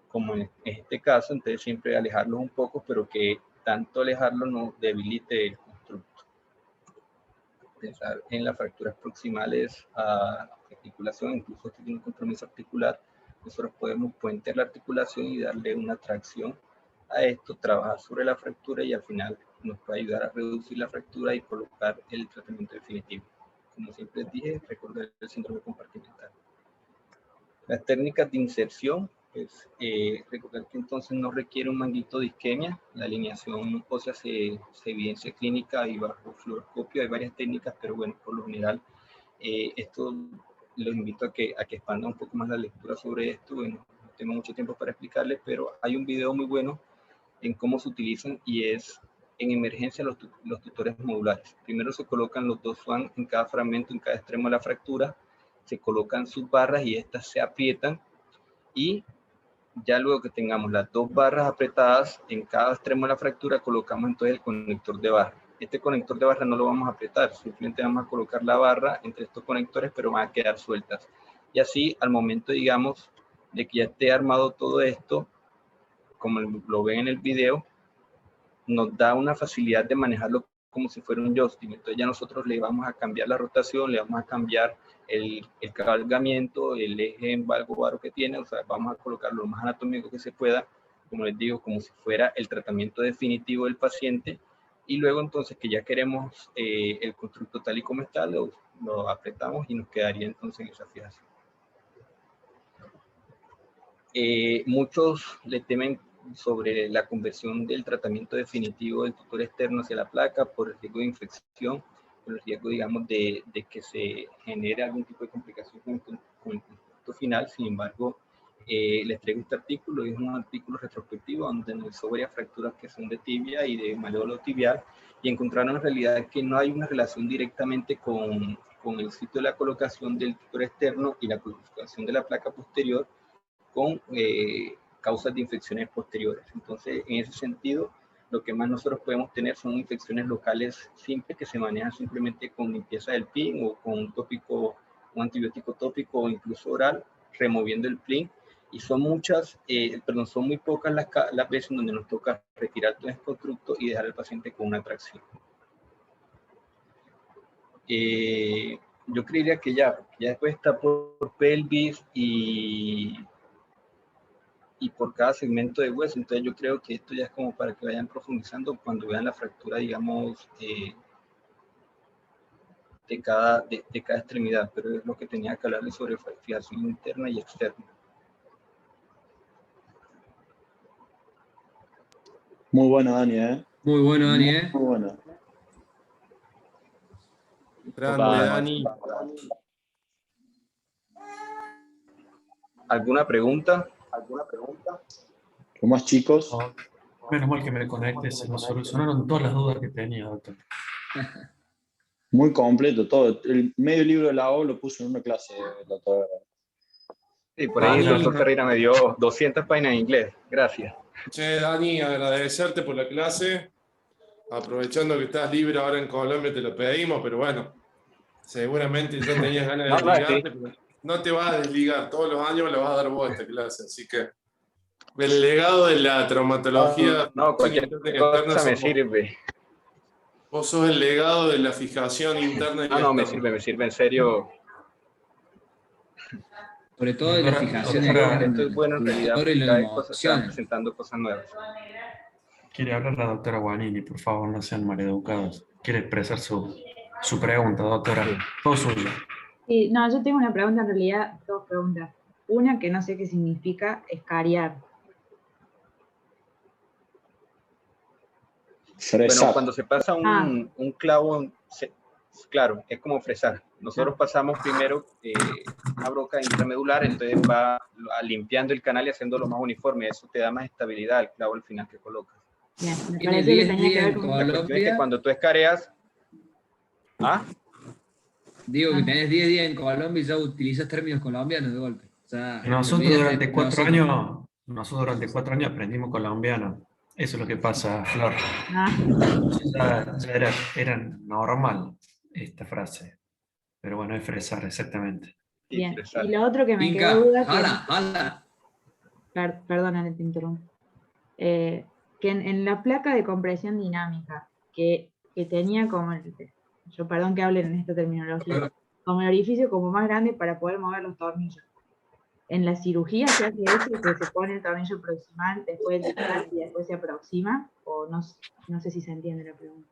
como en este caso. Entonces siempre alejarlos un poco, pero que tanto alejarlo no debilite el constructo. Pensar en las fracturas proximales a articulación, incluso si tiene un compromiso articular, nosotros podemos puentear la articulación y darle una tracción a esto, trabajar sobre la fractura, y al final nos puede ayudar a reducir la fractura y colocar el tratamiento definitivo. Como siempre les dije, recordar el síndrome compartimental. Las técnicas de inserción, pues recordar que entonces no requiere un manguito de isquemia, la alineación ósea se evidencia clínica y bajo fluoroscopio. Hay varias técnicas, pero bueno, por lo general esto los invito a que expandan un poco más la lectura sobre esto. Bueno, no tengo mucho tiempo para explicarles, pero hay un video muy bueno en cómo se utilizan, y es en emergencia los tutores modulares. Primero se colocan los 2 SWAN en cada fragmento, en cada extremo de la fractura, se colocan sus barras y estas se aprietan, y ya luego que tengamos las 2 barras apretadas en cada extremo de la fractura, colocamos entonces el conector de barra. Este conector de barra no lo vamos a apretar, simplemente vamos a colocar la barra entre estos conectores, pero van a quedar sueltas. Y así, al momento, digamos, de que ya esté armado todo esto, como lo ven en el video, nos da una facilidad de manejarlo como si fuera un joystick. Entonces ya nosotros le vamos a cambiar la rotación, le vamos a cambiar el cargamiento, el eje en valgo varo que tiene, o sea, vamos a colocarlo lo más anatómico que se pueda, como les digo, como si fuera el tratamiento definitivo del paciente, y luego entonces que ya queremos el constructo tal y como está, lo apretamos y nos quedaría entonces esa fijación. Muchos le temen sobre la conversión del tratamiento definitivo del tutor externo hacia la placa por el riesgo de infección, por el riesgo, digamos, de que se genere algún tipo de complicación con el producto final. Sin embargo, les traigo este artículo, es un artículo retrospectivo donde analizó varias fracturas que son de tibia y de maleolo tibial, y encontraron en realidad que no hay una relación directamente con el sitio de la colocación del tutor externo y la colocación de la placa posterior con causas de infecciones posteriores. Entonces, en ese sentido, lo que más nosotros podemos tener son infecciones locales simples que se manejan simplemente con limpieza del PIN o con un antibiótico tópico o incluso oral, removiendo el PIN. Y son son muy pocas las veces donde nos toca retirar todo el constructo y dejar al paciente con una tracción. Yo creería que ya después está por pelvis y por cada segmento de hueso. Entonces yo creo que esto ya es como para que vayan profundizando cuando vean la fractura, digamos, de cada extremidad, pero es lo que tenía que hablarles sobre fijación interna y externa. Muy bueno, Dani, ¿eh? Muy bueno, Dani, Muy, ¿eh? muy bueno. Grande, Dani. ¿Alguna pregunta? Los más chicos. No, menos mal que me conecte, se me solucionaron todas las dudas que tenía, doctor. Muy completo todo. El medio libro de la O lo puso en una clase, doctor. Sí, por ahí el Dani. doctor Ferreira me dio 200 páginas en inglés. Gracias. Che, Dani, agradecerte por la clase. Aprovechando que estás libre ahora en Colombia, te lo pedimos, pero bueno, seguramente ya tenías ganas de No, desligarte, sí. pero no te vas a desligar. Todos los años le vas a dar vos a esta clase, así que el legado de la traumatología No, cualquier interna y externa cosa me sos vos. sirve. Vos sos el legado de la fijación interna y No, me externa. sirve en serio. Sobre todo de la Doctora, fijación doctora, externa, Esto es bueno en realidad, tutor y porque lo cada vez se van emociona. presentando cosas nuevas. quiere hablar la doctora Guanini, por favor, no sean maleducados. Quiere expresar su pregunta, doctora. Sí. Todo suyo. Sí, no, yo tengo una pregunta, en realidad, dos preguntas. Una que no sé qué significa escariar. Bueno, Fresar. cuando se pasa un clavo, claro, es como fresar. Nosotros pasamos primero una broca intramedular, entonces va limpiando el canal y haciéndolo más uniforme. Eso te da más estabilidad al clavo al final que colocas. Bien, me Tiene pareció que 10 tenía que días ver en con... La cuestión es que Colombia. cuando tú escareas... ¿Ah? Digo que tenés 10 días en Colombia y ya utilizas términos colombianos de golpe. O sea, te Nosotros olvidaste durante de 4 años aprendimos colombiano. Eso es lo que pasa, Flor. Ah, Ya era normal esta frase. Pero bueno, es fresar, exactamente. Sí, bien. fresar. Y lo otro que me quedó Inca, duda, jala. perdóname, te interrumpo. Que en la placa de compresión dinámica, que tenía como, yo perdón que hable en esta terminología, como el orificio como más grande para poder mover los tornillos. En la cirugía se hace eso, que se pone el tornillo proximal, después el distal y después se aproxima, o no sé si se entiende la pregunta.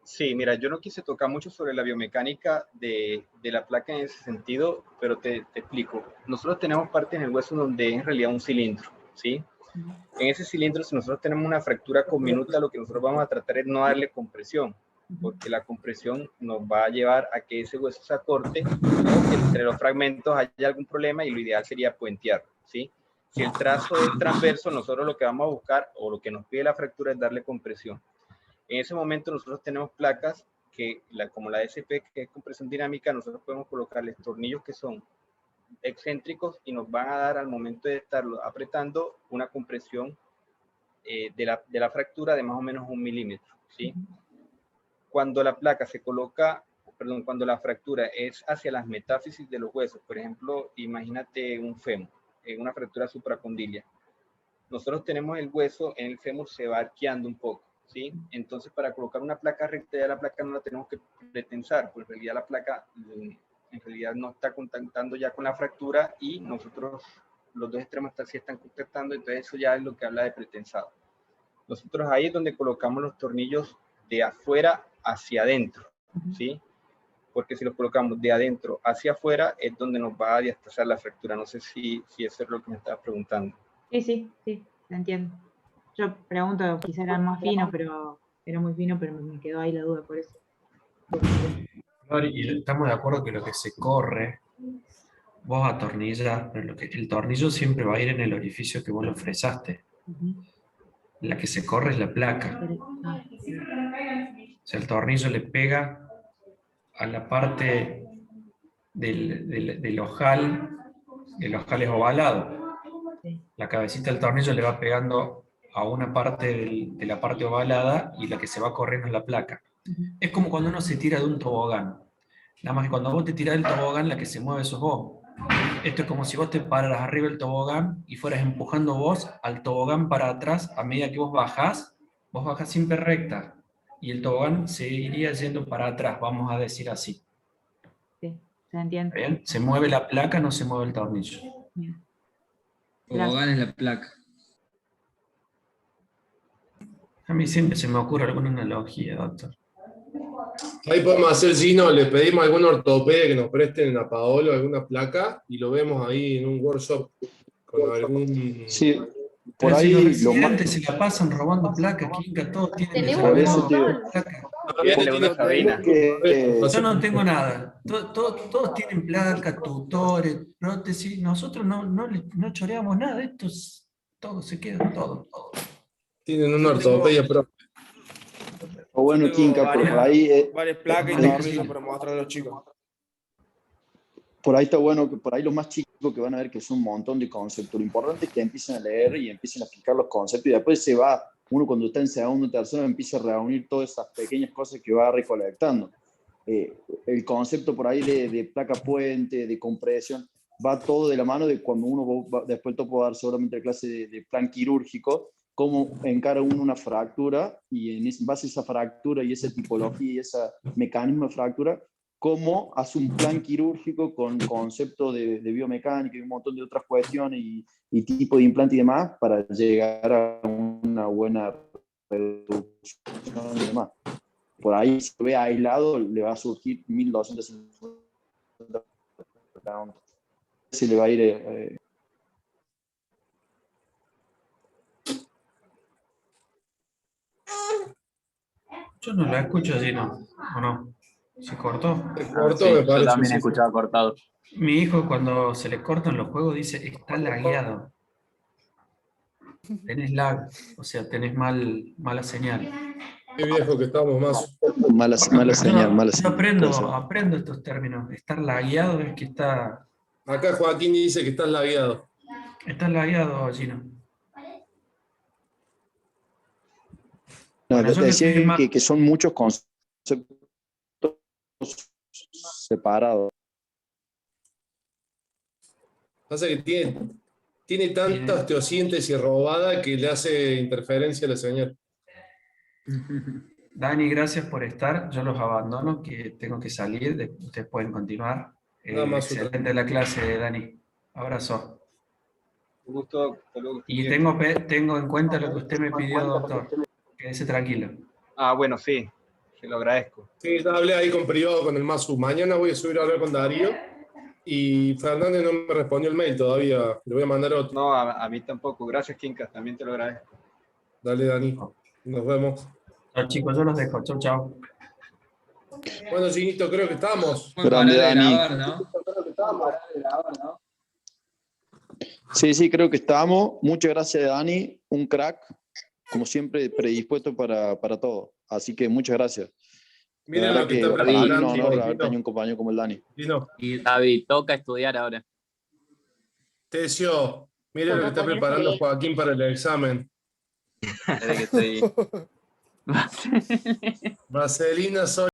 Sí, mira, yo no quise tocar mucho sobre la biomecánica de la placa en ese sentido, pero te explico. Nosotros tenemos parte en el hueso donde es en realidad un cilindro, ¿sí? En ese cilindro, si nosotros tenemos una fractura conminuta, lo que nosotros vamos a tratar es no darle compresión, porque la compresión nos va a llevar a que ese hueso se acorte o que entre los fragmentos haya algún problema, y lo ideal sería puentear, ¿sí? Si el trazo es transverso, nosotros lo que vamos a buscar o lo que nos pide la fractura es darle compresión. En ese momento nosotros tenemos placas que, como la SP, que es compresión dinámica, nosotros podemos colocarles tornillos que son excéntricos y nos van a dar al momento de estarlo apretando una compresión de la fractura de más o menos 1 milímetro, ¿sí? Cuando la placa se coloca cuando la fractura es hacia las metáfisis de los huesos, por ejemplo, imagínate un fémur, una fractura supracondilia. Nosotros tenemos el hueso en el fémur, se va arqueando un poco, ¿sí? Entonces, para colocar una placa recta, ya la placa no la tenemos que pretensar, pues en realidad la placa en realidad no está contactando ya con la fractura y nosotros, los dos extremos sí están contactando, entonces eso ya es lo que habla de pretensado. Nosotros ahí es donde colocamos los tornillos de afuera hacia adentro, ¿sí? Porque si los colocamos de adentro hacia afuera es donde nos va a diastazar la fractura. No sé si eso es lo que me estabas preguntando. Sí, te entiendo. Yo pregunto, quizá era más fino, pero era muy fino, pero me quedó ahí la duda por eso. Y estamos de acuerdo que lo que se corre, vos atornillás, pero el tornillo siempre va a ir en el orificio que vos lo fresaste. La que se corre es la placa. O sea, el tornillo le pega a la parte del ojal, el ojal es ovalado. La cabecita del tornillo le va pegando a una parte de la parte ovalada y la que se va corriendo es la placa. Es como cuando uno se tira de un tobogán. Nada más que cuando vos te tirás del tobogán, la que se mueve sos vos. Esto es como si vos te pararas arriba del tobogán y fueras empujando vos al tobogán para atrás. A medida que vos bajás siempre recta. Y el tobogán se iría yendo para atrás, vamos a decir así. Sí, se entiende. ¿Bien? Se mueve la placa, no se mueve el tornillo. Bien. Tobogán es la placa. A mí siempre se me ocurre alguna analogía, doctor. Ahí podemos hacer, Gino, le pedimos a alguna ortopedia que nos presten a Paolo alguna placa y lo vemos ahí en un workshop con algún... Sí, por Pero ahí si los lo residentes más... se la pasan robando placas, Kinka, todos tienen Tenemos placa. Tiene una cabina. Yo no tengo nada. Todos tienen placa, tutores, prótesis. Nosotros no choreamos nada. Todo se queda, todo. Tienen una ortopedia propia. O bueno, Yo tengo Kinka, por ahí... varias placas y tornillos para mostrar a los chicos. Por ahí está bueno, que por ahí los más chicos que van a ver que es un montón de conceptos. Lo importante es que empiecen a leer y empiecen a explicar los conceptos y después se va, uno cuando está en segundo o tercero empieza a reunir todas esas pequeñas cosas que va recolectando. El concepto por ahí de placa puente, de compresión, va todo de la mano de cuando uno va, después te puedo dar seguramente la clase de plan quirúrgico, cómo encara uno una fractura y en base a esa fractura y esa tipología y ese mecanismo de fractura, cómo hace un plan quirúrgico con concepto de biomecánica y un montón de otras cuestiones y tipo de implante y demás para llegar a una buena reducción y demás. Por ahí, si lo ve aislado, le va a surgir 1250 pounds. Se le va a ir... Yo no la escucho así, ¿no? ¿O no? ¿Se cortó? Se cortó, Sí, me parece. yo también he sí. escuchado cortado. Mi hijo cuando se le cortan los juegos dice, está lagueado. Tenés lag, o sea, tenés mala señal. Qué viejo que estamos más. Mala señal, mala Yo señal. aprendo estos términos. Estar lagueado es que está Acá Joaquín dice que estás lagueado. lagueado, Gino. No, Bueno, yo que soy decía más- que son muchos conceptos separados. Pasa que tiene tanta osteosíntesis robada que le hace interferencia a la señal. Dani, gracias por estar. Yo los abandono, que tengo que salir. Ustedes pueden continuar. Nada más, Excelente la clase, Dani. Abrazo. Un gusto. Hasta luego. Y tengo en cuenta lo que usted me pidió, doctor. Quédese tranquilo. Ah, bueno, sí. Se lo agradezco. Sí, ya hablé ahí con privado con el Masu. Mañana voy a subir a hablar con Darío. Y Fernández no me respondió el mail todavía. Le voy a mandar otro. No, a mí tampoco. Gracias, Kinka. También te lo agradezco. Dale, Dani. Nos vemos. Chao, chicos, yo los dejo. Chau, chau. Bueno, Ginito, creo que estamos. Bueno, Grande, parar de Dani. grabar, ¿no? Sí, creo que estamos. Muchas gracias, Dani. Un crack, como siempre, predispuesto para todo. Así que muchas gracias. Miren La lo que verdad está para mí es un preparando. honor haber tenido un compañero como el Dani. Gino, Y David, toca estudiar ahora. te deseo. Miren lo que está preparando Joaquín para el examen. Desde que estoy... Vaselina soy.